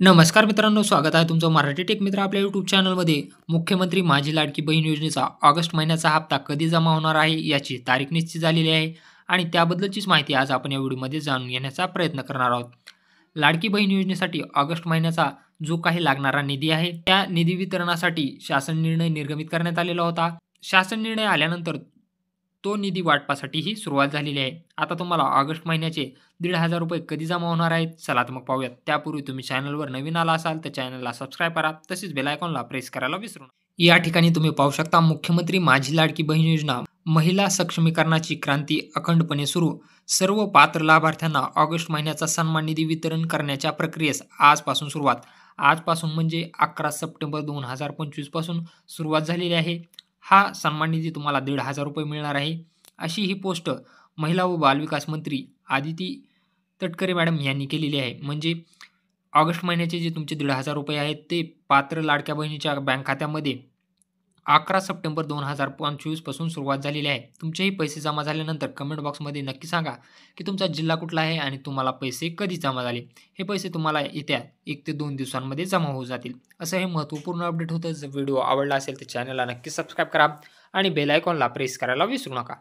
नमस्कार मित्रांनो, स्वागत आहे तुमचं मराठी टेक मित्र आपल्या यूट्यूब चॅनलमध्ये. मुख्यमंत्री माझी लाडकी बहीण योजनेचा ऑगस्ट महिन्याचा हप्ता कधी जमा होणार आहे याची तारीख निश्चित झालेली आहे आणि त्याबद्दलचीच माहिती आज आपण या व्हिडिओमध्ये जाणून घेण्याचा प्रयत्न करणार आहोत. लाडकी बहीण योजनेसाठी ऑगस्ट महिन्याचा जो काही लागणारा निधी आहे त्या निधी वितरणासाठी शासन निर्णय निर्गमित करण्यात आलेला होता. शासन निर्णय आल्यानंतर तो निधी वाटपासाठीही सुरुवात झालेली आहे. आता तुम्हाला ऑगस्ट महिन्याचे ₹1,500 कधी जमा होणार आहेत? चला तर मग पाहूयात. त्यापूर्वी तुम्ही चॅनलवर नवीन आला असाल तर चॅनलला सबस्क्राईब करा. तसेच बेल आयकॉनला प्रेस करायला विसरू नका. या ठिकाणी तुम्ही पाहू शकता मुख्यमंत्री माझी लाडकी बहीण योजना महिला सक्षमीकरणाची क्रांती अखंडपणे सुरू. सर्व पात्र लाभार्थ्यांना ऑगस्ट महिन्याचा सन्मान निधी वितरण करण्याच्या प्रक्रियेस आजपासून सुरुवात. आजपासून म्हणजे 11 सप्टेंबर 2025 पासून सुरुवात झालेली आहे. हा सन्मान निधी तुम्हाला ₹1,500 मिळणार आहे. अशी ही पोस्ट महिला व बालविकास मंत्री आदिती तटकरे मॅडम यांनी केलेली आहे. म्हणजे ऑगस्ट महिन्याचे जे तुमचे ₹1,500 आहेत ते पात्र लाडक्या बहिणीच्या बँक खात्यामध्ये 11 सप्टेंबर 2025 पासून सुरुवात झालेली आहे. तुमचेही पैसे जमा झाल्यानंतर कमेंट बॉक्समध्ये नक्की सांगा की तुमचा जिल्हा कुठला आहे आणि तुम्हाला पैसे कधी जमा झाले. हे पैसे तुम्हाला येत्या 1 ते 2 दिवसांमध्ये जमा होऊन जातील. असं हे महत्त्वपूर्ण अपडेट होतं. जर व्हिडिओ आवडला असेल तर चॅनलला नक्की सबस्क्राईब करा आणि बेल आयकॉनला प्रेस करायला विसरू नका.